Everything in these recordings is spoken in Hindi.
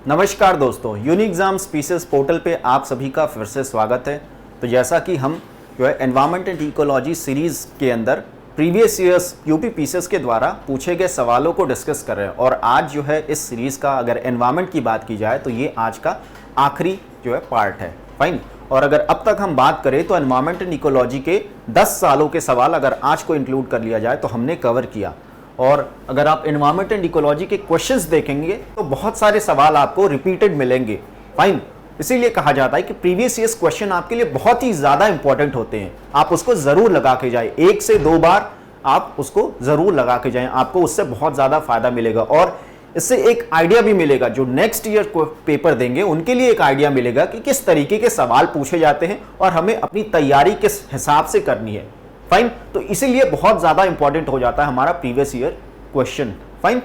नमस्कार दोस्तों, यूनिक एग्जाम स्पीसेस पोर्टल पे आप सभी का फिर से स्वागत है। तो जैसा कि हम जो है एनवायरनमेंट एंड इकोलॉजी सीरीज़ के अंदर प्रीवियस ईयर्स यूपी पीसेस के द्वारा पूछे गए सवालों को डिस्कस कर रहे हैं और आज जो है इस सीरीज़ का अगर एनवायरनमेंट की बात की जाए तो ये आज का आखिरी जो है पार्ट है। फाइन। और अगर अब तक हम बात करें तो एनवायरनमेंट एंड इकोलॉजी के 10 सालों के सवाल अगर आज को इंक्लूड कर लिया जाए तो हमने कवर किया। और अगर आप एनवायरनमेंट एंड इकोलॉजी के क्वेश्चंस देखेंगे तो बहुत सारे सवाल आपको रिपीटेड मिलेंगे। फाइन। इसीलिए कहा जाता है कि प्रीवियस ईयर्स क्वेश्चन आपके लिए बहुत ही ज्यादा इंपॉर्टेंट होते हैं। आप उसको जरूर लगा के जाए, 1 से 2 बार आप उसको जरूर लगा के जाएं, आपको उससे बहुत ज्यादा फायदा मिलेगा और इससे एक आइडिया भी मिलेगा। जो नेक्स्ट ईयर पेपर देंगे उनके लिए एक आइडिया मिलेगा कि किस तरीके के सवाल पूछे जाते हैं और हमें अपनी तैयारी किस हिसाब से करनी है। फाइन। तो इसीलिए बहुत ज्यादा इंपॉर्टेंट हो जाता है हमारा प्रीवियस ईयर क्वेश्चन। फाइन।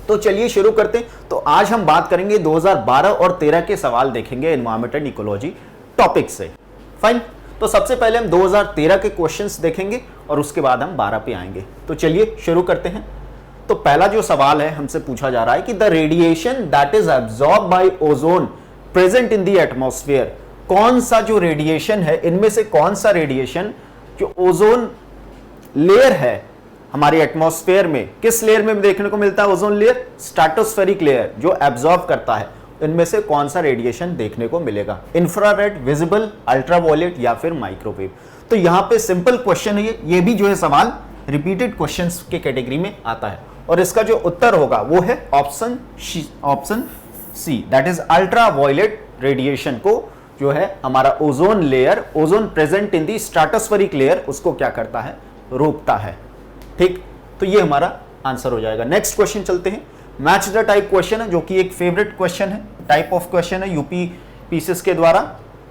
तो चलिए शुरू करते हैं। तो आज हम बात करेंगे 2012 और 13 के सवाल देखेंगे एनवायरनमेंट एंड इकोलॉजी टॉपिक से। फाइन। तो सबसे पहले हम 2013 के क्वेश्चंस देखेंगे और उसके बाद हम 12 पे आएंगे। तो चलिए शुरू करते हैं। तो पहला जो सवाल है हमसे पूछा जा रहा है कि the radiation that is absorb by ozone present in the atmosphere, कौन सा जो रेडिएशन है इनमें से कौन सा रेडिएशन जो ओजोन लेयर है हमारे एटमॉस्फेयर में, किस लेयर में देखने को मिलता है? ओजोन लेयर, स्ट्रेटोस्फेरिक लेयर जो एब्जॉर्ब करता है, इनमें से कौन सा रेडिएशन देखने को मिलेगा? इंफ्रारेड, विजिबल, अल्ट्रावायलेट या फिर माइक्रोवेव। तो यहां पे सिंपल क्वेश्चन है ये भी जो है सवाल रिपीटेड क्वेश्चंस के कैटेगरी में आता है और इसका जो उत्तर होगा वो है option c, that is ultraviolet radiation को जो है हमारा ozone layer, ozone present in the stratospheric layer, उसको क्या करता है? रोकता है। ठीक। तो ये हमारा आंसर हो जाएगा। नेक्स्ट क्वेश्चन चलते हैं। मैच द टाइप क्वेश्चन है जो कि एक फेवरेट क्वेश्चन है, टाइप ऑफ क्वेश्चन है यूपी पीसीएस के द्वारा।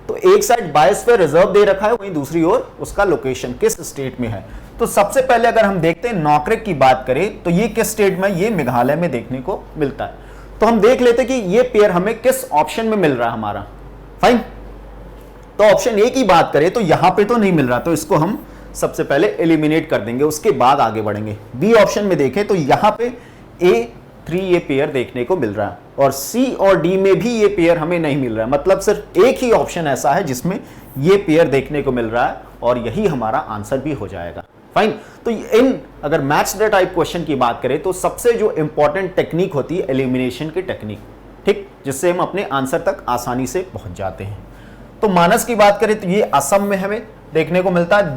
तो एक साइड बायोस्फीयर रिजर्व दे रखा है, वहीं दूसरी ओर उसका लोकेशन किस स्टेट में है। तो सबसे पहले अगर हम देखते हैं नॉकरेक की बात करें तो ये किस स्टेट में? ये मेघालय में देखने को मिलता है। तो हम देख लेते कि ये पेयर हमें किस ऑप्शन में मिल रहा है हमारा। फाइन। तो ऑप्शन ए की बात करें तो यहां पे तो नहीं मिल रहा, तो इसको हम सबसे पहले एलिमिनेट कर देंगे, उसके बाद आगे बढ़ेंगे। बी ऑप्शन में देखें तो यहां पे A3 ये पेयर देखने को मिल रहा है और सी और डी में भी ये पेयर हमें नहीं मिल रहा है। मतलब सिर्फ एक ही ऑप्शन ऐसा है जिसमें ये पेयर देखने को मिल रहा है और यही हमारा आंसर भी हो जाएगा। फाइन। तो इन अगर मैच द टाइप क्वेश्चन की बात करें तो सबसे जो इंपॉर्टेंट टेक्निक होती है एलिमिनेशन की टेक्निक, ठीक, जिससे हम अपने आंसर तक आसानी से पहुंच जाते हैं। तो मानस की बात करें तो ये असम में हमें देखने को मिलता है,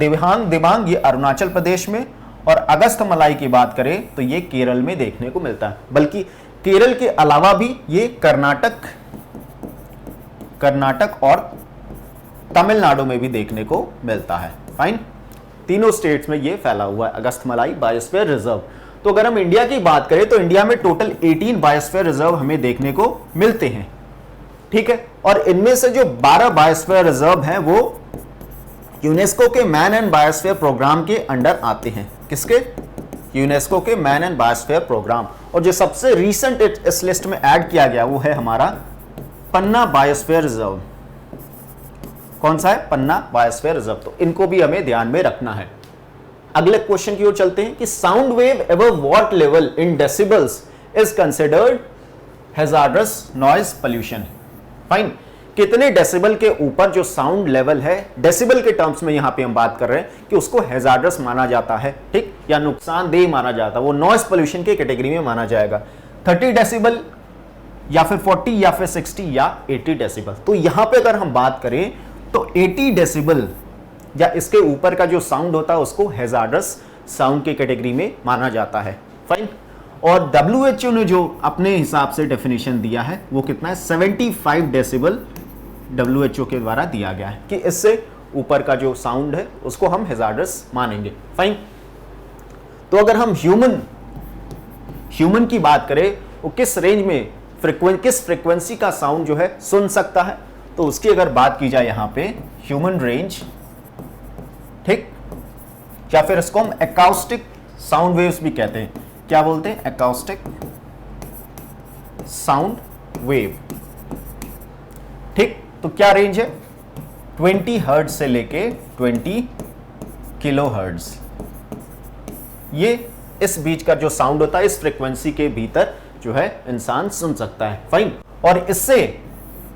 दिबांग ये अरुणाचल प्रदेश में, और अगस्त मलाई की बात करें तो ये केरल में देखने को मिलता है। बल्कि केरल के अलावा भी ये कर्नाटक और तमिलनाडु में भी देखने को मिलता है। फाइन। तीनों स्टेट्स में ये फैला हुआ है अगस्त मलाई बायोस्फीयर रिजर्व। तो अगर हम इंडिया की बात करें तो इंडिया में टोटल 18 बायोस्फीयर रिजर्व हमें देखने को मिलते हैं। ठीक है। और इनमें से जो 12 बायोस्फीयर रिजर्व हैं वो यूनेस्को के मैन एंड बायोस्फीयर प्रोग्राम के अंडर आते हैं। किसके? यूनेस्को के मैन एंड बायोस्फीयर प्रोग्राम। और जो सबसे रीसेंट इस लिस्ट में ऐड किया गया वो है हमारा पन्ना बायोस्फीयर रिजर्व। कौन सा है? पन्ना बायोस्फीयर रिजर्व। तो इनको भी हमें ध्यान में रखना है। अगले क्वेश्चन की ओर चलते हैं कि sound wave above what level in decibels is considered hazards noise pollution. Fine. कितने डेसिबल के ऊपर जो साउंड लेवल है, डेसिबल के टर्म्स में यहां पे हम बात कर रहे हैं कि उसको हैजार्डस माना जाता है, ठीक, या नुकसानदेह माना जाता है, वो नॉइज पोल्यूशन के कैटेगरी में माना जाएगा। 30 डेसिबल या फिर 40 या फिर 60 या 80 डेसिबल। तो यहां पे अगर हम बात करें तो 80 डेसिबल या इसके ऊपर का जो साउंड होता है उसको हैजार्डस साउंड के कैटेगरी में माना जाता है। फाइन। और WHO ने जो अपने हिसाब से डेफिनेशन दिया है वो कितना है? 75 डेसिबल WHO के द्वारा दिया गया है कि इससे ऊपर का जो साउंड है उसको हम हैजार्डस मानेंगे। फाइन। तो अगर हम ह्यूमन की बात करें वो किस रेंज में किस फ्रीक्वेंसी का साउंड जो है सुन सकता है, तो उसकी अगर बात की जाए यहां पे ह्यूमन रेंज, ठीक, या फिर इसको हम एकॉस्टिक साउंड वेव्स भी कहते हैं। क्या बोलते हैं? Acoustic sound wave. ठीक। तो क्या रेंज है? 20 हर्ट्ज से लेके 20 किलो हर्ट्ज। ये इस बीच का जो साउंड होता है, इस फ्रीक्वेंसी के भीतर जो है इंसान सुन सकता है। फाइन। और इससे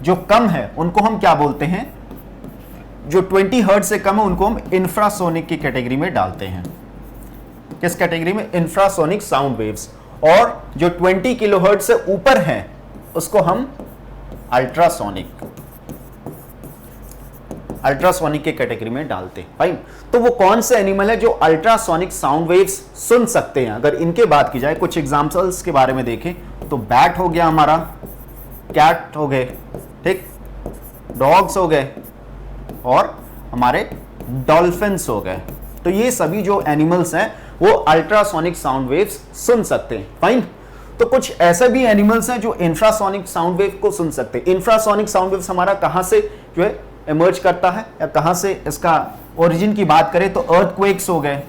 जो कम है उनको हम क्या बोलते हैं, जो 20 हर्ट्ज से कम है उनको हम इंफ्रासोनिक की कैटेगरी में डालते हैं। किस कैटेगरी में? Infrasonic sound waves. और जो 20 किलोहर्ट्ज से ऊपर है उसको हम अल्ट्रासोनिक के कैटेगरी में डालते हैं। फाइन। तो वो कौन से एनिमल है जो अल्ट्रासोनिक साउंड वेव्स सुन सकते हैं? अगर इनके बात की जाए, कुछ एग्जांपल्स के बारे में देखें तो बैट हो गया हमारा, कैट हो गए, ठीक, डॉग्स हो गए और हमारे डॉल्फिन्स हो गए। तो ये सभी जो एनिमल्स हैं वो अल्ट्रासोनिक साउंड वेव्स सुन सकते हैं। फाइन। तो कुछ ऐसे भी एनिमल्स हैं जो इंफ्रासोनिक साउंड वेव को सुन सकते हैं। इंफ्रासोनिक साउंड वेव्स हमारा कहां से जो है इमर्ज करता है या कहां से इसका ओरिजिन की बात करें तो अर्थक्वेक्स हो गए,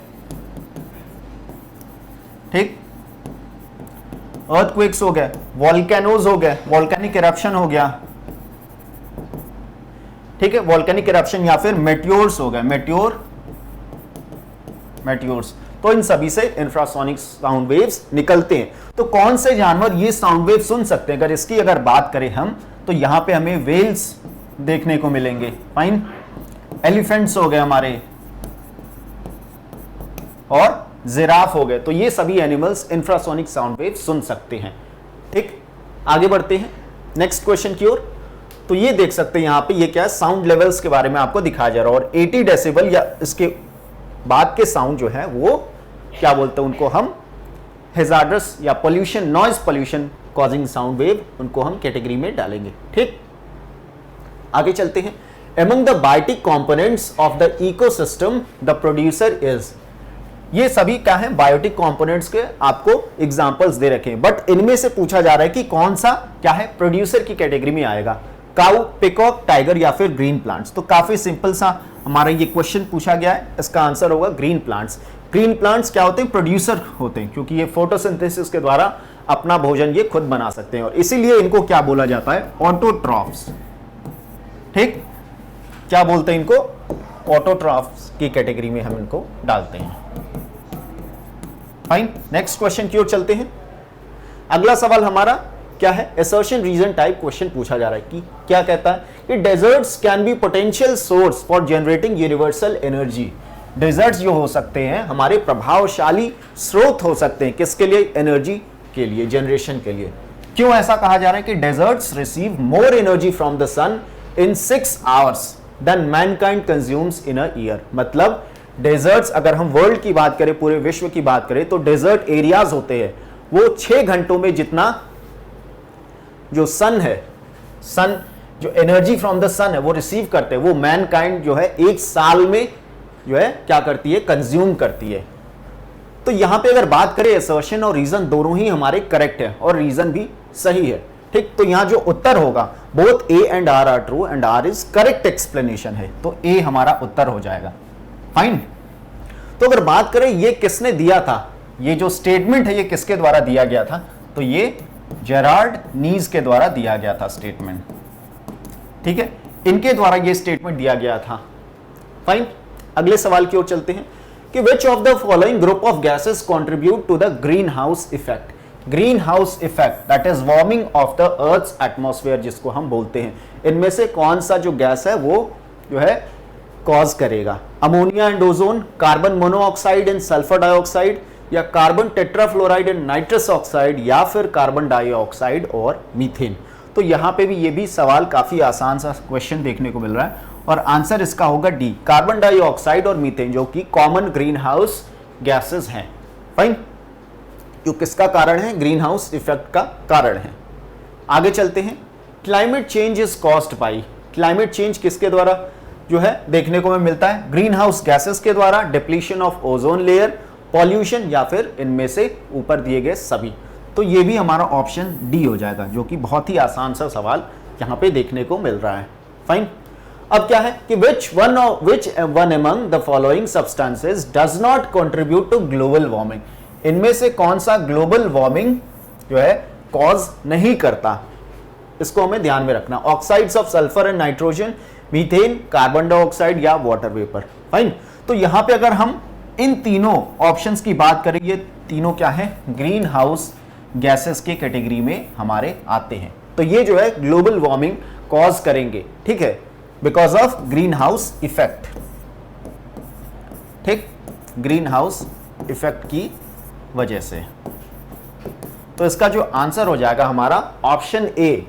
ठीक, अर्थक्वेक्स हो गए, वॉल्केनोज हो गए, वॉल्केनिक इरप्शन हो गया, ठीक है, वॉल्केनिक इरप्शन, या फिर मेटियोर्स हो गए, मेटियोर्स। तो इन सभी से इंफ्रासोनिक साउंड वेव्स निकलते हैं। तो कौन से जानवर ये साउंड वेव सुन सकते हैं? अगर बात करें हम तो यहां पे हमें वेल्स देखने को मिलेंगे। फाइन। एलिफेंट्स हो गए हमारे और जिराफ हो गए। तो ये सभी एनिमल्स इंफ्रासोनिक साउंड वेव सुन सकते हैं। ठीक, आगे बढ़ते हैं नेक्स्ट क्वेश्चन की ओर। तो ये देख सकते हैं यहां पे, ये क्या है, साउंड लेवल्स के बारे में आपको दिखाया जा रहा है। और 80 डेसिबल या इसके बाद के साउंड जो है वो क्या बोलते हैं, उनको हम हैजार्डस या pollution, noise pollution causing sound wave, उनको हम कैटेगरी में डालेंगे। ठीक, आगे चलते हैं। Among the biotic components of the ecosystem, the producer is, ये सभी क्या है, बायोटिक कंपोनेंट्स के आपको एग्जांपल्स दे रखे हैं, बट इनमें से पूछा जा रहा है कि कौन सा क्या है प्रोड्यूसर की कैटेगरी में आएगा, काऊ, पिकॉक, टाइगर या फिर ग्रीन प्लांट्स। तो काफी सिंपल सा हमारा ये क्वेश्चन पूछा गया है, इसका आंसर होगा ग्रीन प्लांट्स। ग्रीन प्लांट्स क्या होते हैं, प्रोड्यूसर होते हैं, क्योंकि ये फोटोसिंथेसिस के द्वारा अपना भोजन ये खुद बना सकते हैं और इसीलिए इनको क्या बोला जाता है, ऑटोट्रॉफ्स। ठीक, क्या बोलते हैं इनको, ऑटोट्रॉफ्स की कैटेगरी में हम इनको डालते हैं। फाइन, नेक्स्ट क्वेश्चन की ओर चलते हैं। अगला सवाल हमारा क्या है, असर्शन रीजन टाइप क्वेश्चन पूछा जा रहा है कि क्या कहता है कि deserts can be potential source for generating universal energy. Deserts जो हो सकते हैं हमारे प्रभावशाली स्रोत हो सकते हैं, किसके लिए, एनर्जी के लिए, जनरेशन के लिए। क्यों ऐसा कहा जा रहा है कि deserts receive more energy from the sun in 6 hours than mankind consumes in a year. मतलब डेजर्ट्स, अगर हम वर्ल्ड की बात करें, पूरे विश्व की बात करें, तो डेजर्ट एरियाज होते हैं वो 6 घंटों में जितना जो सन है, सन जो एनर्जी फ्रॉम द सन है वो रिसीव करते हैं, वो मैनकाइंड जो है 1 साल में जो है क्या करती है, कंज्यूम करती है। तो यहां पे अगर बात करें असर्शन और रीजन दोनों ही हमारे करेक्ट है और रीजन भी सही है। ठीक, तो यहां जो उत्तर होगा, both a and r are true and r is correct explanation है, तो ए हमारा उत्तर हो जाएगा। फाइन। तो अगर बात करें ये किसने दिया था, ये जो स्टेटमेंट है ये किसके द्वारा दिया गया था, तो ये जेरार्ड नीज के द्वारा दिया गया था स्टेटमेंट। ठीक है, इनके द्वारा ये स्टेटमेंट दिया गया था। फाइन, अगले सवाल की ओर चलते हैं कि which of the following group of gases contribute to the green house effect. Green house effect that is warming of the earth's atmosphere जिसको हम बोलते हैं, इनमें से कौन सा जो गैस है वो जो है कॉज करेगा, ammonia and ozone, carbon monoxide and sulphur dioxide, या carbon tetrafluoride and nitrous oxide, या फिर कार्बन डाइऑक्साइड और मीथेन। तो यहां पे भी ये भी सवाल काफी आसान सा क्वेश्चन देखने को मिल रहा है और आंसर इसका होगा डी, कार्बन डाइऑक्साइड और मीथेन, जो कि कॉमन ग्रीन हाउस गैसेस हैं। फाइन, जो किसका कारण है, ग्रीन हाउस इफेक्ट का कारण है। आगे चलते हैं। Climate change is caused by, climate change किसके द्वारा जो है देखने को मिलता है, ग्रीन हाउस गैसेस के द्वारा, depletion of ozone layer, pollution, या फिर इनमें से ऊपर दिए गए सभी। तो ये भी हमारा ऑप्शन डी हो जाएगा, जो कि बहुत ही आसान सा सवाल यहां पे देखने को मिल रहा है। फाइन, अब क्या है कि which one among the following substances does not contribute to global warming, इनमें से कौन सा ग्लोबल वार्मिंग जो है कॉज नहीं करता, इसको हमें ध्यान में रखना। Oxides of sulphur and nitrogen, methane, carbon dioxide या वाटर वेपर। फाइन, तो यहां पे अगर हम इन तीनों ऑप्शंस की बात करें, ये तीनों क्या है, ग्रीन हाउस गैसेस की कैटेगरी में हमारे आते हैं। तो ये जो है ग्लोबल वार्मिंग कॉज करेंगे, ठीक है, because of green house effect, ठीक, ग्रीन हाउस इफेक्ट की वजह से। तो इसका जो आंसर हो जाएगा हमारा ऑप्शन ए,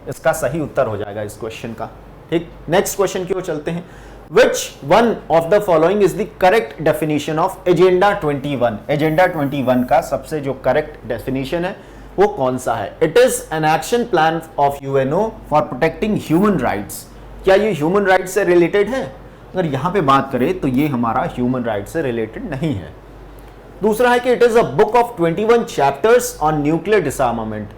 इसका सही उत्तर हो जाएगा इस क्वेश्चन का, ठीक। नेक्स्ट क्वेश्चन की ओर चलते हैं। Which one of the following is the correct definition of Agenda 21? Agenda 21 का सबसे जो करेक्ट डेफिनेशन है वो कौन सा है? It is an action plan of UNO for protecting human rights. क्या ये ह्यूमन राइट्स से रिलेटेड है? अगर यहां पे बात करें तो ये हमारा ह्यूमन राइट्स से रिलेटेड नहीं है। दूसरा है कि it is a book of 21 chapters on nuclear डिसआर्मामेंट।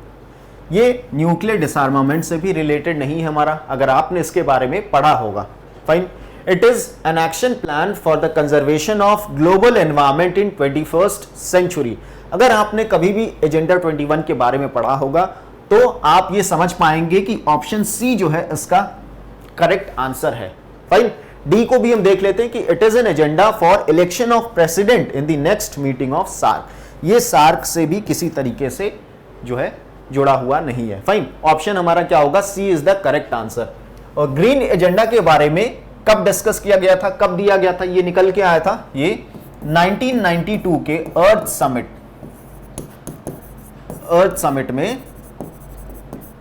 ये न्यूक्लियर डिसआर्मामेंट से भी रिलेटेड नहीं है हमारा, अगर आपने इसके बारे में पढ़ा होगा। Fine. It is an action plan for the conservation of global environment in 21st century. अगर आपने कभी भी एजेंडा 21 के बारे में पढ़ा होगा तो आप ये समझ पाएंगे कि ऑप्शन सी जो है इसका करेक्ट आंसर है। फाइन। डी को भी हम देख लेते हैं कि it is an agenda for election of president in the next meeting of SAARC. ये सार्क से भी किसी तरीके से जो है जुड़ा हुआ नहीं है। फाइन। ऑप्शन हमारा क्या होगा? सी इज द करेक्ट आंसर। और ग्रीन एजेंडा के बारे में कब डिस्कस किया गया था, कब दिया गया था? ये निकल के आया था ये 1992 के अर्थ समिट में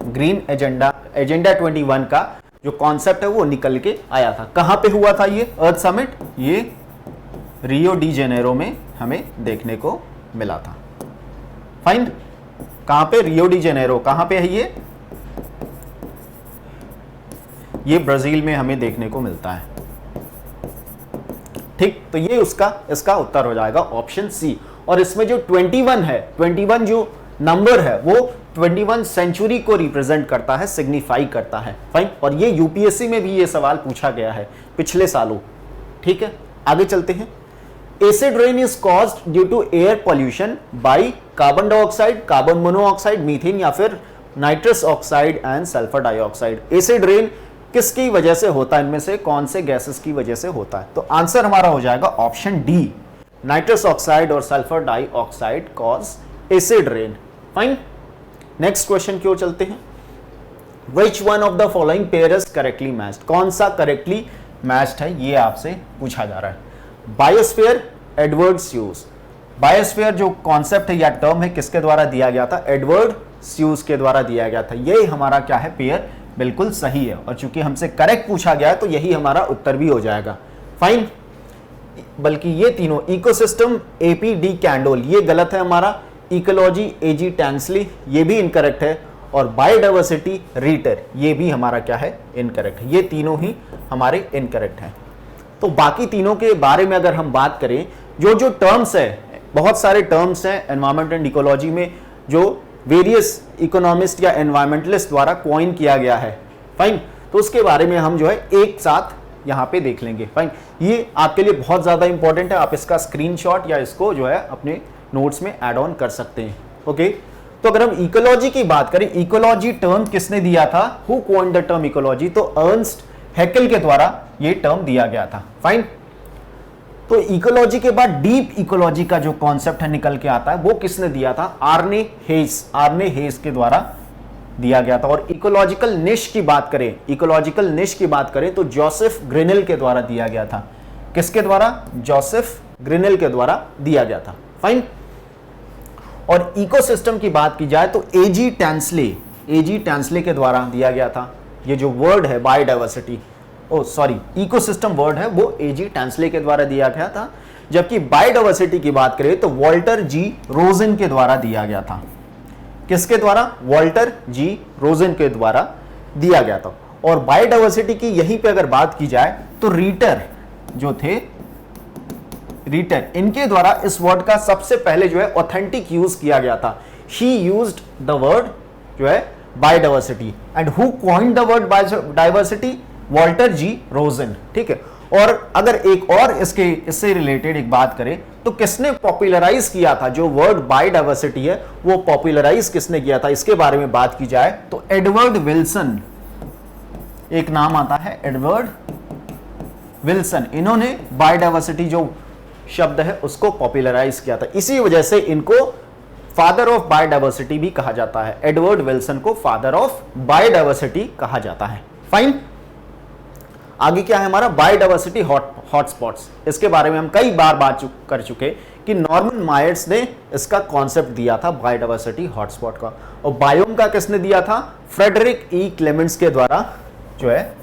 ग्रीन एजेंडा 21 का जो कॉन्सेप्ट है वो निकल के आया था। कहां पे हुआ था ये अर्थ समिट? ये रियो डी जेनेरो में हमें देखने को मिला था। फाइन। कहां पे? Rio de Janeiro. कहां पे है ये ब्राजील में हमें देखने को मिलता है, ठीक। तो ये इसका उत्तर हो जाएगा ऑप्शन सी। और इसमें जो 21 है, 21 जो नंबर है वो 21 सेंचुरी को रिप्रेजेंट करता है, सिग्निफाई करता है। फाइन। और ये यूपीएससी में भी ये सवाल पूछा गया है पिछले सालों, ठीक है। आगे चलते हैं। Acid rain is caused due to air pollution by carbon dioxide, carbon monoxide, methane या फिर nitrous oxide and sulphur dioxide. Acid rain किसकी वजह से होता है? इनमें से कौन से गैसेस की वजह से होता है? तो आंसर हमारा हो जाएगा ऑप्शन डी, नाइट्रस ऑक्साइड और sulphur dioxide cause acid rain. Fine. Next question की ओर चलते हैं। Which one of the following pair is correctly matched? कौन सा करेक्टली मैच्ड है ये आपसे पूछा जा रहा है। Biosphere, Edward sues. बायोस्फीयर जो कॉन्सेप्ट है या टर्म है किसके द्वारा दिया गया था? एडवर्ड स्यूज के द्वारा दिया गया था। ये हमारा क्या है? पेयर बिल्कुल सही है। और चूंकि हमसे करेक्ट पूछा गया है तो यही हमारा उत्तर भी हो जाएगा। फाइन। बल्कि ये तीनों, इकोसिस्टम एपी डी कैंडोल, ये गलत है हमारा। इकोलॉजी एजी टैंसली, ये भी इनकरेक्ट है। और बायोडाइवर्सिटी रीटर, ये भी हमारा क्या है? इनकरेक्ट है। ये तीनों ही हमारे इनकरेक्ट हैं। तो बाकी तीनों के बारे में अगर हम बात करें, जो टर्म्स है, बहुत सारे टर्म्स हैं एनवायरमेंट एंड इकोलॉजी में जो वेरियस इकोनॉमिस्ट या एनवायरमेंटलिस्ट द्वारा कॉइन किया गया है। फाइन। तो उसके बारे में हम जो है एक साथ यहां पे देख लेंगे। फाइन। ये आपके लिए बहुत ज्यादा इंपॉर्टेंट है, आप इसका स्क्रीनशॉट या इसको जो है अपने नोट्स में ऐड ऑन कर सकते हैं। ओके। तो अगर हम इकोलॉजी की बात करें, इकोलॉजी टर्म किसने दिया था? Who coined the term ecology? तो अर्नस्ट हैकेल के द्वारा ये टर्म दिया गया था। फाइन। तो इकोलॉजी के बाद डीप इकोलॉजी का जो कॉन्सेप्ट है निकल के आता है, वो किसने दिया था? आर्ने हेज के द्वारा दिया गया था। और इकोलॉजिकल निश की बात करें, तो जोसेफ ग्रिनेल के द्वारा दिया गया था। किसके द्वारा? जोसेफ ग्रिनेल के द्वारा दिया गया था। फाइन। और इकोसिस्टम की बात की जाए तो एजी टैंसले के द्वारा दिया गया था। ये जो वर्ड है बायोडाइवर्सिटी, इकोसिस्टम वर्ड है, वो एजी टैंसले के द्वारा दिया गया था। जबकि बायोडाइवर्सिटी की बात करें तो वॉल्टर जी रोजन के द्वारा दिया गया था। किसके द्वारा? वॉल्टर जी रोजन के द्वारा दिया गया था। और बायोडाइवर्सिटी की यहीं पे अगर बात की जाए तो रीटर जो थे, इनके द्वारा इस वर्ड का सबसे पहले जो है ऑथेंटिक यूज किया गया था। ही यूज्ड द वर्ड जो है biodiversity. And who coined the word biodiversity? Walter G Rosen, ठीक है। और अगर एक और इससे रिलेटेड एक बात करें तो किसने पॉपुलराइज किया था जो वर्ड बायोडाइवर्सिटी है, वो पॉपुलराइज किसने किया था? इसके बारे में बात की जाए तो एडवर्ड विल्सन, एक नाम आता है एडवर्ड विल्सन। इन्होंने बायोडाइवर्सिटी जो शब्द है उसको पॉपुलराइज किया था। इसी वजह से इनको फादर ऑफ बायोडाइवर्सिटी भी कहा जाता है। एडवर्ड विल्सन को फादर ऑफ बायोडाइवर्सिटी कहा जाता है। फाइन। आगे क्या है हमारा बायोडाइवर्सिटी हॉटस्पॉट्स। इसके बारे में हम कई बार बात कर चुके कि नॉर्मन मायर्स ने इसका कॉन्सेप्ट दिया था बायोडाइवर्सिटी हॉटस्पॉट का, और बायोम का किसने दिया था? फ्रेडरिक ई क्लेमेंट्स के द्वारा जो है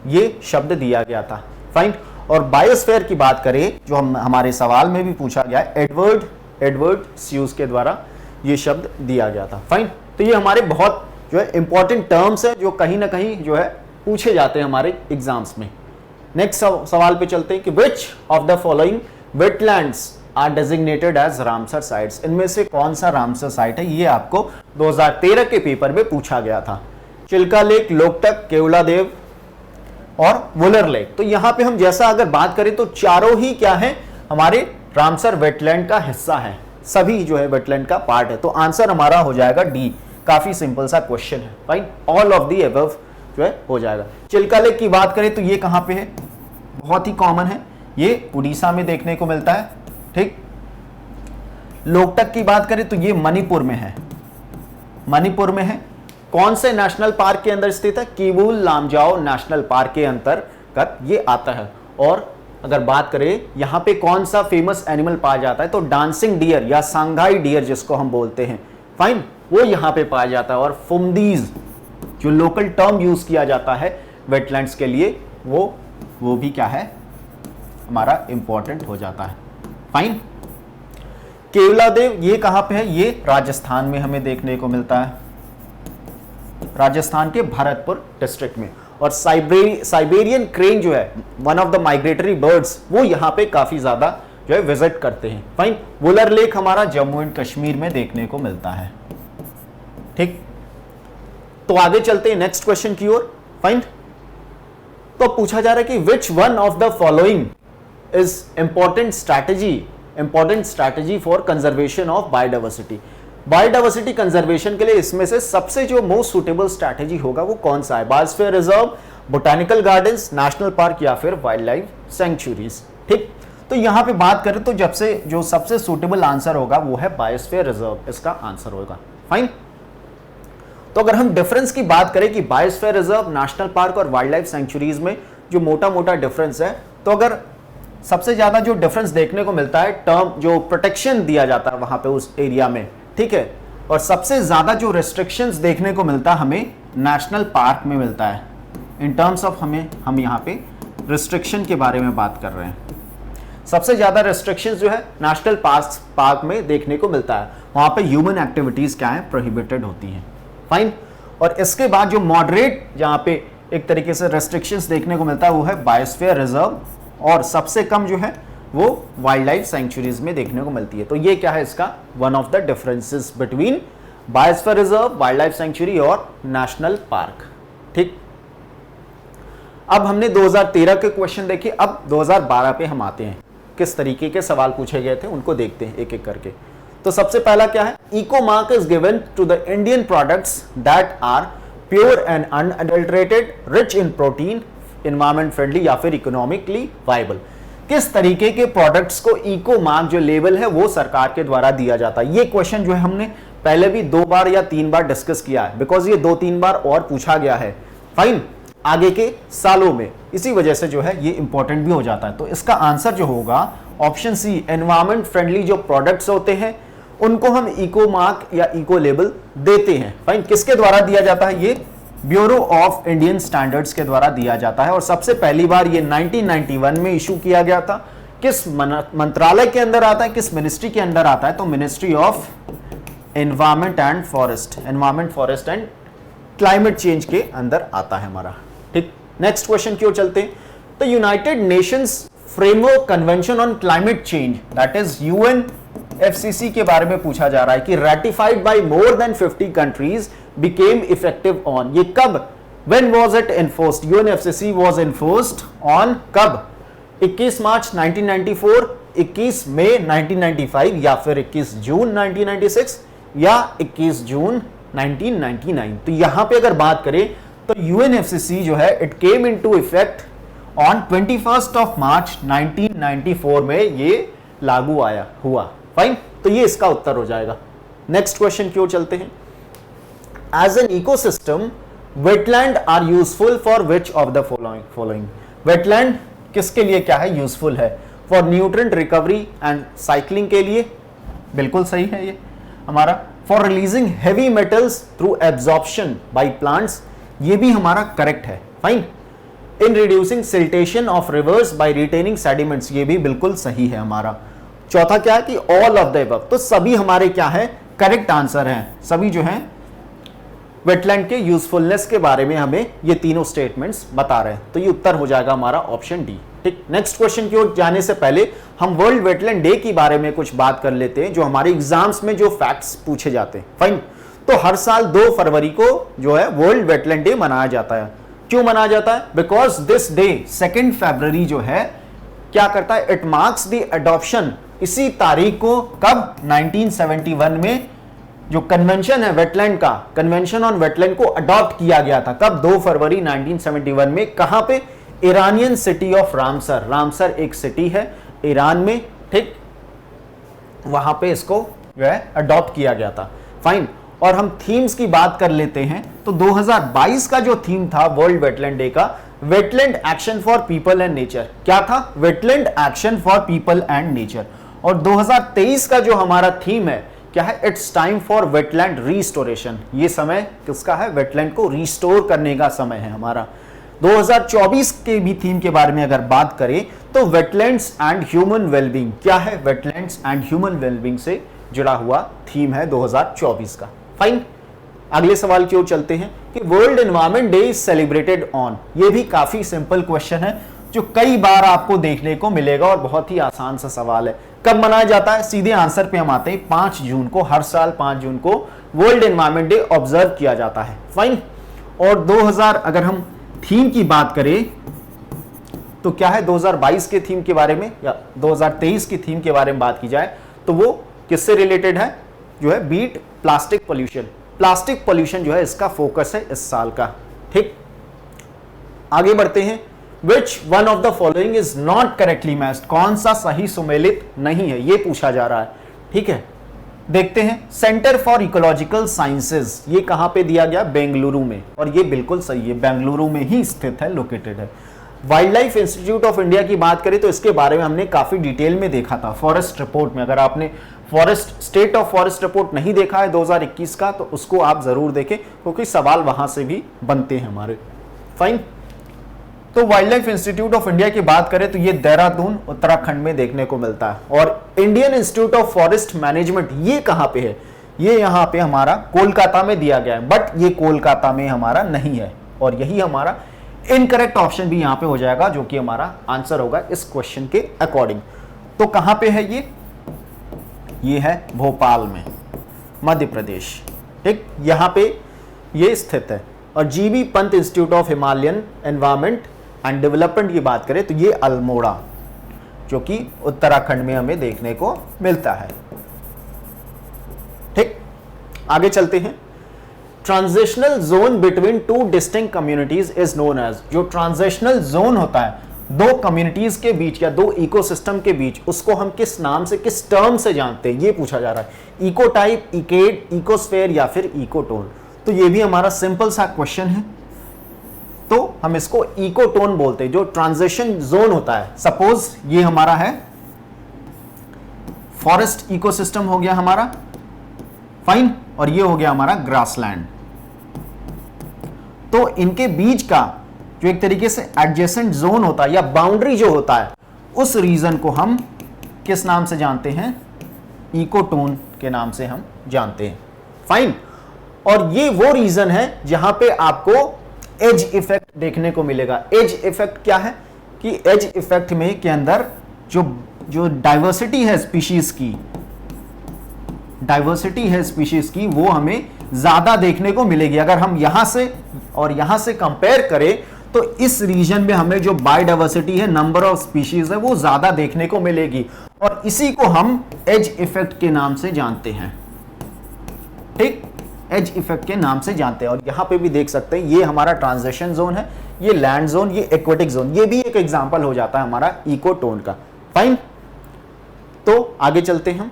ये शब्द दिया गया था। फाइन। और बायोस्फीयर की बात करें जो हमारे सवाल में भी पूछा गया है, एडवर्ड स्यूज के द्वारा ये शब्द दिया गया था। फाइन। तो ये हमारे बहुत जो है इंपॉर्टेंट टर्म्स है जो कहीं ना कहीं जो है पूछे जाते हैं हमारे एग्जाम्स में। नेक्स्ट सवाल पे चलते हैं कि which of the following wetlands are designated as Ramsar sites. इनमें से कौन सा रामसर साइट है? ये आपको 2013 के पेपर में पूछा गया था। चिल्का लेक, लोकटक, केवलादेव और वुलर लेक। तो यहां पे हम जैसा अगर बात करें तो चारों ही क्या है हमारे रामसर वेटलैंड का हिस्सा है, सभी जो है वेटलैंड का पार्ट है। तो आंसर हमारा हो जाएगा डी। काफी सिंपल सा क्वेश्चन है। Fine. All of the above जो है हो जाएगा। चिल्का लेक की बात करें तो ये कहां पे है? बहुत ही कॉमन है, ये उड़ीसा में देखने को मिलता है। ठीक। लोकटक की बात करें तो ये मणिपुर में है, मणिपुर में है। कौन से नेशनल पार्क के अंदर स्थित है? किबुल लामजाओ नेशनल पार्क के अंतर्गत ये आता है। और अगर बात करें यहां पे कौन सा फेमस एनिमल पाया जाता है तो डांसिंग डियर या सांघाई डियर जिसको हम बोलते हैं, फाइन, वो यहां पे पाया जाता है। और फुमदीज जो लोकल टर्म यूज किया जाता है वेटलैंड्स के लिए वो भी क्या है हमारा इंपॉर्टेंट हो जाता है। फाइन। केवलादेव ये कहां पे है? ये राजस्थान में हमें देखने को मिलता है, राजस्थान के भरतपुर डिस्ट्रिक्ट में। और साइबेरियन क्रेन जो है one of the migratory birds, वो यहां पे काफी ज्यादा जो है विजिट करते हैं। फाइन। वुलर लेक हमारा जम्मू एंड कश्मीर में देखने को मिलता है। ठीक। तो आगे चलते हैं नेक्स्ट क्वेश्चन की ओर। फाइन। तो पूछा जा रहा है कि which one of the following is important strategy for conservation of biodiversity. Biodiversity conservation के लिए इसमें से सबसे जो मोस्ट सुटेबल स्ट्रैटेजी होगा वो कौन सा है? Biosphere reserve, botanical gardens, national park या फिर वाइल्ड लाइफ सेंचुरीज। ठीक। तो यहां पे बात करें तो जब से जो सबसे सुटेबल आंसर होगा वो है बायोस्फीयर रिजर्व, इसका आंसर होगा। फाइन। तो अगर हम डिफरेंस की बात करें कि बायोस्फीयर रिजर्व, नेशनल पार्क और वाइल्ड लाइफ सेंचुरीज में जो मोटा मोटा डिफरेंस है, तो अगर सबसे ज्यादा जो डिफरेंस देखने को मिलता है टर्म जो प्रोटेक्शन दिया जाता है वहां पे उस एरिया में, ठीक है, और सबसे ज्यादा जो रेस्ट्रिक्शंस देखने को मिलता है हमें नेशनल पार्क में मिलता है। इन टर्म्स ऑफ हम यहाँ पे रिस्ट्रिक्शन के बारे में बात कर रहे हैं। सबसे ज्यादा रेस्ट्रिक्शंस जो है नेशनल पार्क में देखने को मिलता है, वहां पे ह्यूमन एक्टिविटीज क्या है प्रोहिबिटेड होती हैं। फाइन। और इसके बाद जो मॉडरेट जहां पे एक तरीके से रेस्ट्रिक्शंस देखने को मिलता है वो है बायोस्फीयर रिजर्व, और सबसे कम जो है वो वाइल्ड लाइफ सेंचुरीज में देखने को मिलती है। तो ये क्या है इसका one of the differences between biosphere reserve, wild life sanctuary और नेशनल पार्क। ठीक। अब हमने 2013 के क्वेश्चन देखे, अब 2012 पे हम आते हैं। किस तरीके के सवाल पूछे गए थे उनको देखते हैं एक एक करके। तो सबसे पहला क्या है? Eco mark is given to the Indian products that are pure and unadulterated, rich in protein, environment friendly या फिर इकोनॉमिकली वायबल। किस तरीके के प्रोडक्ट्स को इको मार्क जो लेवल है वो सरकार के द्वारा दिया जाता है? ये क्वेश्चन जो है हमने पहले भी 2 बार या 3 बार डिस्कस किया है, बिकॉज ये 2-3 बार और पूछा गया है। फाइन। आगे के सालों में, इसी वजह से जो है ये इंपॉर्टेंट भी हो जाता है। तो इसका आंसर जो होगा ऑप्शन सी, एनवायरमेंट फ्रेंडली जो प्रोडक्ट्स होते हैं उनको हम इको मार्क या इको लेबल देते हैं। फाइन। किसके द्वारा दिया जाता है? ये ब्यूरो ऑफ इंडियन स्टैंडर्ड्स के द्वारा दिया जाता है, और सबसे पहली बार ये 1991 में इशू किया गया था। किस मंत्रालय के अंदर आता है, किस मिनिस्ट्री के अंदर आता है? तो ministry of environment forest and climate change के अंदर आता है हमारा। ठीक। नेक्स्ट क्वेश्चन की ओर चलते हैं। तो United Nations framework convention on climate change that is UNFCCC के बारे में पूछा जा रहा है कि ratified by more than 50 countries became effective on. ये कब, when was it enforced? UNFCCC was enforced on कब? 21 मार्च 1994, 21 मई 1995 या फिर 21 जून 1996 या 21 जून 1999। तो यहां पे अगर बात करें तो UNFCCC जो है it came into effect on 21 मार्च 1994 में ये लागू हुआ। फाइन। तो ये इसका उत्तर हो जाएगा। नेक्स्ट क्वेश्चन की ओर चलते हैं। As an ecosystem wetland are useful for which of the following. Wetland किसके लिए क्या है, यूजफुल है? For nutrient recovery and cycling के लिए, बिल्कुल सही है ये हमारा। For releasing heavy metals through absorption by plants, ये भी हमारा करेक्ट है, fine. In reducing siltation of rivers by retaining sediments, ये भी बिल्कुल सही है हमारा। चौथा क्या है कि ऑल ऑफ द अबव, तो सभी हमारे क्या है, करेक्ट आंसर हैं। सभी जो हैं वेटलैंड के यूजफुलनेस के बारे में हमें ये तीनों स्टेटमेंट्स बता रहे हैं, तो ये उत्तर हो जाएगा हमारा ऑप्शन डी। ठीक, नेक्स्ट क्वेश्चन की ओर जाने से पहले हम वर्ल्ड वेटलैंड डे के बारे में कुछ बात कर लेते हैं, जो हमारे एग्जाम्स में जो फैक्ट्स पूछे जाते हैं, फाइन। तो हर साल 2 फरवरी को जो है वर्ल्ड वेटलैंड डे मनाया जाता है। क्यों मनाया जाता है? बिकॉज दिस डे 2 फरवरी जो है क्या करता है, इट मार्क्स द एडॉप्शन, इसी तारीख को कब, 1971 में जो कन्वेंशन है वेटलैंड का, कन्वेंशन ऑन वेटलैंड को अडॉप्ट किया गया था। कब? 2 फरवरी 1971 में। कहां पे? Iranian city of Ramsar. Ramsar एक सिटी है ईरान में, ठीक, वहां पे इसको जो है अडॉप्ट किया गया था, फाइन। और हम थीम्स की बात कर लेते हैं, तो 2022 का जो थीम था वर्ल्ड वेटलैंड डे का, wetland action for people and nature. क्या था? Wetland action for people and nature. और 2023 का जो हमारा थीम है क्या है, it's time for wetland restoration. ये समय किसका है? वेटलैंड को रिस्टोर करने का समय है हमारा। 2024 के भी थीम के बारे में अगर बात करें तो वेटलैंड्स एंड ह्यूमन वेलबींग। क्या है? वेटलैंड्स एंड ह्यूमन वेलबींग से जुड़ा हुआ थीम है 2024 का, फाइन। अगले सवाल की ओर चलते हैं कि world environment day is celebrated on. ये भी काफी सिंपल क्वेश्चन है जो कई बार आपको देखने को मिलेगा और बहुत ही आसान सा सवाल है। कब मनाया जाता है? सीधे आंसर पे हम आते हैं, 5 जून को। हर साल 5 जून को वर्ल्ड एनवायरनमेंट डे ऑब्जर्व किया जाता है, फाइन। और 2000 अगर हम थीम की बात करें तो क्या है, 2022 के थीम के बारे में या 2023 की थीम के बारे में बात की जाए तो वो किससे रिलेटेड है, जो है beat plastic pollution. Plastic pollution जो है इसका फोकस है इस साल का, ठीक। आगे बढ़ते हैं। Which one of the following is not correctly matched? कौन सा सही सुमेलित नहीं है, ये पूछा जा रहा है, ठीक है। देखते हैं, सेंटर फॉर इकोलॉजिकल साइंसेज, ये कहां पे दिया गया? बेंगलुरु में, और ये बिल्कुल सही है, बेंगलुरु में ही स्थित है, लोकेटेड है। Wild life institute of India की बात करें तो इसके बारे में हमने काफी डिटेल में देखा था फॉरेस्ट रिपोर्ट में। अगर आपने forest state of forest report नहीं देखा है 2021 का तो उसको आप जरूर देखें, क्योंकि सवाल वहां से भी बनते हैं हमारे, फाइन। तो wild life institute of India की बात करें तो ये देहरादून उत्तराखंड में देखने को मिलता है। और Indian institute of forest management ये कहां पे है? ये यहाँ पे हमारा कोलकाता में दिया गया है, बट ये कोलकाता में हमारा नहीं है, और यही हमारा इनकरेक्ट ऑप्शन भी यहाँ पे हो जाएगा, जो कि हमारा आंसर होगा इस क्वेश्चन के अकॉर्डिंग। तो कहां पे है ये है भोपाल में, मध्य प्रदेश, ठीक, यहां पे ये स्थित है। और GB Pant institute of Himalayan environment and development की बात करें तो ये अल्मोड़ा, जो कि उत्तराखंड में हमें देखने को मिलता है, ठीक। आगे चलते हैं। Transitional zone between 2 distinct communities is known as. जो ट्रांजिशनल जोन होता है 2 कम्युनिटीज के बीच या 2 इकोसिस्टम के बीच, उसको हम किस नाम से, किस टर्म से जानते हैं, ये पूछा जा रहा है। इको टाइप, इकेड, इकोस्फेयर या फिर इकोटोन। तो ये भी हमारा सिंपल सा क्वेश्चन है, तो हम इसको इकोटोन बोलते हैं। जो ट्रांजिशन जोन होता है, सपोज ये हमारा है फॉरेस्ट इकोसिस्टम हो गया हमारा, फाइन, और ये हो गया हमारा ग्रासलैंड। तो इनके बीच का जो एक तरीके से एडजेसेंट जोन होता है या बाउंड्री जो होता है, उस रीजन को हम किस नाम से जानते हैं? इकोटोन के नाम से हम जानते हैं, फाइन। और ये वो रीजन है जहां पे आपको एज इफेक्ट देखने को मिलेगा। एज इफेक्ट क्या है कि एज इफेक्ट में के अंदर जो डाइवर्सिटी है स्पीशीज की, वो हमें ज्यादा देखने को मिलेगी। अगर हम यहां से और यहां से कंपेयर करें तो इस रीजन में हमें जो बायोडाइवर्सिटी है, नंबर ऑफ स्पीशीज है, वो ज्यादा देखने को मिलेगी, और इसी को हम एज इफेक्ट के नाम से जानते हैं, ठीक, एज इफेक्ट के नाम से जानते हैं। और यहां पे भी देख सकते हैं, ये हमारा ट्रांजिशन जोन है, ये लैंड जोन, ये एक्वेटिक जोन, ये भी एक एग्जांपल हो जाता है हमारा इकोटोन का, फाइन। तो आगे चलते हैं हम।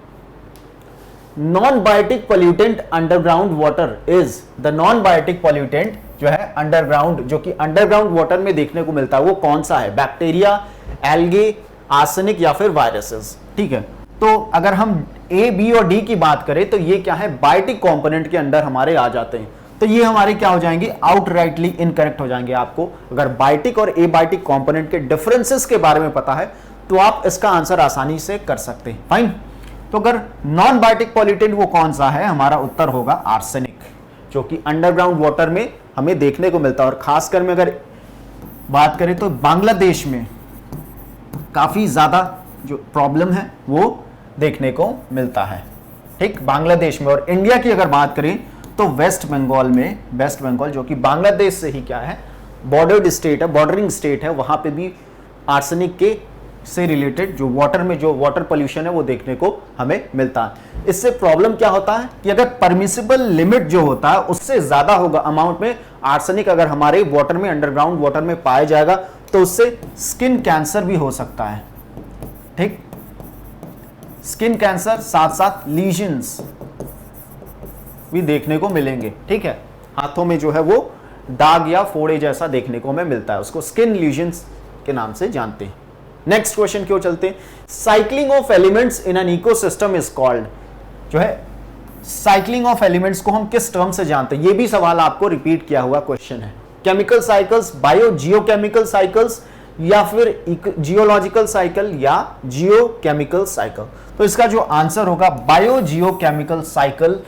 Non biotic pollutant underground water is, the non biotic pollutant जो है अंडरग्राउंड, जो कि अंडरग्राउंड वाटर में देखने को मिलता है, वो कौन सा है? बैक्टीरिया, एल्गे, आर्सेनिक या फिर वायरसेस। ठीक है, तो अगर हम ए, बी और डी की बात करें तो ये क्या है? बायोटिक कंपोनेंट के अंडर हमारे आ जाते हैं। तो ये हमारे क्या हो जाएंगे? आउटराइटली इनकरेक्ट हो जाएंगे। आपको अगर बायोटिक और एबायोटिक कंपोनेंट के डिफरेंसेस के बारे में पता है तो आप इसका आंसर आसानी से कर सकते हैं। फाइन। तो अगर नॉन बायोटिक पॉल्यूटेंट वो कौन सा है? हमारा उत्तर होगा आर्सेनिक, जो कि अंडरग्राउंड वाटर में हमें देखने को मिलता है। और खासकर में अगर बात करें तो बांग्लादेश में काफी ज्यादा जो प्रॉब्लम है वो देखने को मिलता है। ठीक, बांग्लादेश में। और इंडिया की अगर बात करें तो वेस्ट बंगाल में, वेस्ट बंगाल जो कि बांग्लादेश से ही क्या है? बॉर्डर्ड स्टेट है, बॉर्डरिंग स्टेट है, वहां पे भी आर्सेनिक के से रिलेटेड जो वाटर में जो वाटर पोल्यूशन है वो देखने को हमें मिलता है। इससे प्रॉब्लम क्या होता है कि अगर परमिसिबल लिमिट जो होता है उससे ज्यादा होगा अमाउंट में आर्सेनिक अगर हमारे वाटर में, अंडरग्राउंड वाटर में पाया जाएगा तो उससे स्किन कैंसर भी हो सकता है। ठीक, स्किन कैंसर, साथ साथ लीजन्स भी देखने को मिलेंगे। ठीक है, हाथों में जो है वो दाग या फोड़े जैसा देखने को हमें मिलता है, उसको स्किन लीजन्स के नाम से जानते हैं। नेक्स्ट क्वेश्चन क्यों चलते हैं? Cycling of elements in an ecosystem is called, जो है साइक्लिंग ऑफ एलिमेंट्स को हम किस टर्म से जानते हैं? ये भी सवाल आपको रिपीट किया हुआ क्वेश्चन है। Chemical cycles, bio geochemical cycles या फिर जियोलॉजिकल साइकिल या जियोकेमिकल साइकिल। तो इसका जो आंसर होगा बायो जियोकेमिकल साइकिल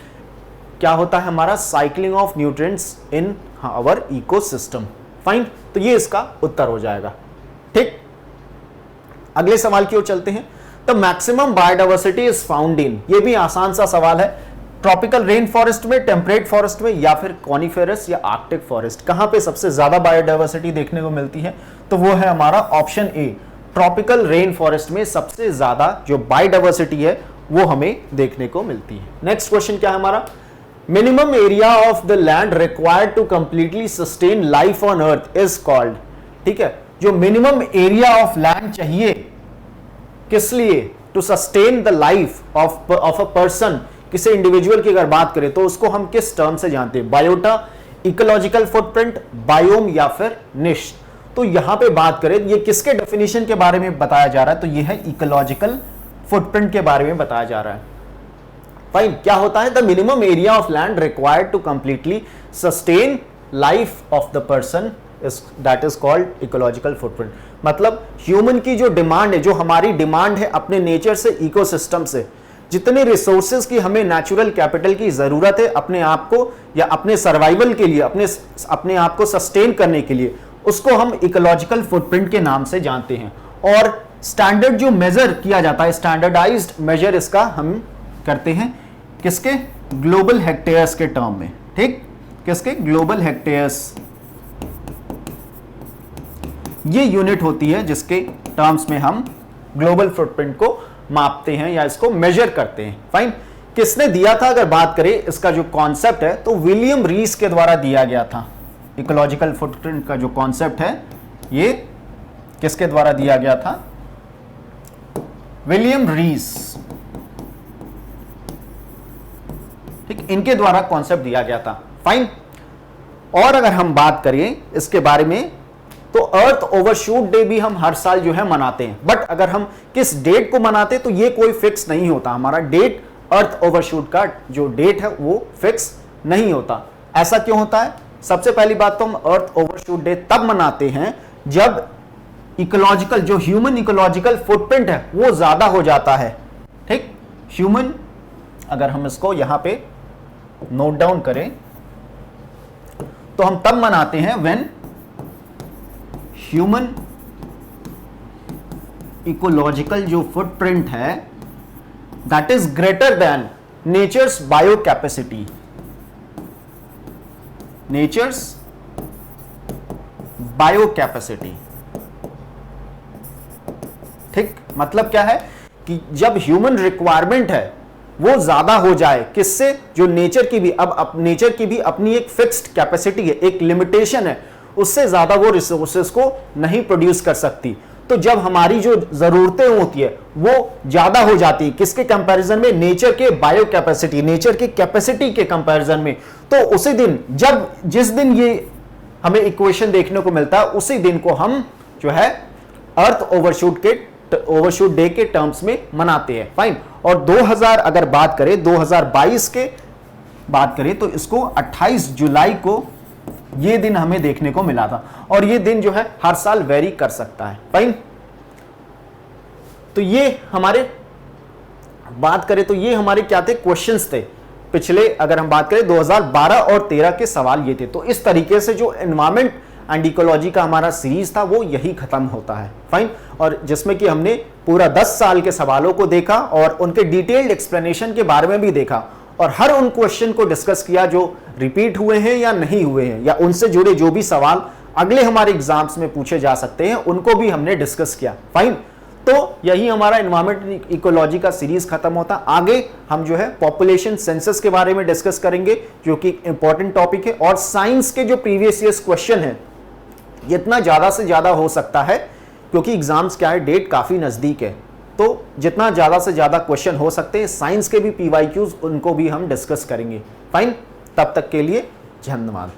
क्या होता है? हमारा cycling of nutrients in our ecosystem. Fine, तो ये इसका उत्तर हो जाएगा। ठीक, अगले सवाल की ओर चलते हैं। The maximum biodiversity is found in, ये भी आसान सा सवाल है, ट्रॉपिकल रेन फॉरेस्ट में, टेम्परेट फॉरेस्ट में या फिर कॉनिफेरस या आर्कटिक फॉरेस्ट। कहां पे सबसे ज्यादा बायोडाइवर्सिटी देखने को मिलती है? तो वो है हमारा option A, tropical rain forest में सबसे ज्यादा जो बायोडाइवर्सिटी है वो हमें देखने को मिलती है। नेक्स्ट क्वेश्चन क्या है हमारा? Minimum area of the land required to completely sustain life on earth is called. ठीक है, जो मिनिमम एरिया ऑफ लैंड चाहिए किस लिए? To sustain the life of a person, किसी इंडिविजुअल की अगर बात करें तो उसको हम किस टर्म से जानते हैं? बायोटा, इकोलॉजिकल फुटप्रिंट, बायोम या फिर निश। तो यहां पे बात करें ये किसके डेफिनेशन के बारे में बताया जा रहा है? तो ये है इकोलॉजिकल फुटप्रिंट के बारे में बताया जा रहा है। फाइन, क्या होता है? The minimum area of land required to completely sustain life of the person that is called ecological footprint. मतलब ह्यूमन की जो डिमांड है, जो हमारी डिमांड है अपने नेचर से, इकोसिस्टम से, जितने रिसोर्सेज की हमें नेचुरल कैपिटल की जरूरत है अपने आप को या अपने सर्वाइवल के लिए, अपने आप को सस्टेन करने के लिए, उसको हम इकोलॉजिकल फुटप्रिंट के नाम से जानते हैं। और स्टैंडर्ड जो मेजर किया जाता है, स्टैंडर्डाइज्ड मेजर इसका हम करते हैं किसके? ग्लोबल हेक्टेयर्स के टर्म में। ठीक, किसके? Global hectares. ये यूनिट होती है जिसके टर्म्स में हम ग्लोबल फुटप्रिंट को मापते हैं या इसको मेजर करते हैं। फाइन, किसने दिया था? अगर बात करें इसका जो कॉन्सेप्ट है तो विलियम रीस के द्वारा दिया गया था। इकोलॉजिकल फुटप्रिंट का जो कॉन्सेप्ट है ये किसके द्वारा दिया गया था? विलियम रीस। ठीक, इनके द्वारा कॉन्सेप्ट दिया गया था। फाइन, और अगर हम बात करें इसके बारे में तो अर्थ ओवरशूट डे भी हम हर साल जो है मनाते हैं, बट अगर हम किस डेट को मनाते हैं तो ये कोई फिक्स नहीं होता। हमारा डेट, अर्थ ओवरशूट का जो डेट है वो फिक्स नहीं होता। ऐसा क्यों होता है? सबसे पहली बात तो हम अर्थ ओवरशूट डे तब मनाते हैं जब इकोलॉजिकल, जो ह्यूमन इकोलॉजिकल फुटप्रिंट है वो ज्यादा हो जाता है। ठीक, ह्यूमन, अगर हम इसको यहां पे नोट डाउन करें तो हम तब मनाते हैं व्हेन ह्यूमन इकोलॉजिकल जो फुटप्रिंट है that is greater than nature's bio capacity. Nature's bio capacity. ठीक, मतलब क्या है कि जब ह्यूमन रिक्वायरमेंट है वो ज्यादा हो जाए, किससे? जो नेचर की भी, अब नेचर की भी अपनी एक फिक्स्ड कैपेसिटी है, एक लिमिटेशन है, उससे ज्यादा वो रिसोर्सेज को नहीं प्रोड्यूस कर सकती। तो जब हमारी जो जरूरतें होती है वो ज्यादा हो जाती है किसके कंपैरिजन में, नेचर के बायो कैपेसिटी, नेचर की कैपेसिटी के कंपैरिजन में, तो उसी दिन जिस दिन ये हमें इक्वेशन देखने को मिलता है उसी दिन को हम जो है अर्थ ओवरशूट डे के टर्म्स में मनाते हैं। फाइन। और 2000 अगर बात करें 2022 के बात करें तो इसको 28 जुलाई को ये दिन हमें देखने को मिला था, और ये दिन जो है हर साल वेरी कर सकता है। फाइन। तो ये हमारे बात करें तो ये हमारे क्या थे, क्वेश्चंस थे पिछले, अगर हम बात करें 2012 और 13 के सवाल ये थे। तो इस तरीके से जो एनवायरमेंट एंड इकोलॉजी का हमारा सीरीज था वो यही खत्म होता है। फाइन। और जिसमें कि हमने पूरा 10 साल के सवालों को देखा और उनके डिटेल्ड एक्सप्लेनेशन के बारे में भी देखा, और हर उन क्वेश्चन को डिस्कस किया जो रिपीट हुए हैं या नहीं हुए हैं, या उनसे जुड़े जो भी सवाल अगले हमारे एग्जाम्स में पूछे जा सकते हैं उनको भी हमने डिस्कस किया। फाइन। तो यही हमारा एनवायरमेंट इकोलॉजी का सीरीज खत्म होता। आगे हम जो है पॉपुलेशन सेंसस के बारे में डिस्कस करेंगे जो कि इंपॉर्टेंट टॉपिक है, और साइंस के जो प्रीवियस ईयर्स क्वेश्चन है जितना ज्यादा से ज्यादा हो सकता है, क्योंकि एग्जाम्स क्या है, डेट काफी नजदीक है, तो जितना ज्यादा से ज्यादा क्वेश्चन हो सकते हैं साइंस के भी PYQs उनको भी हम डिस्कस करेंगे। फाइन। तब तक के लिए धन्यवाद।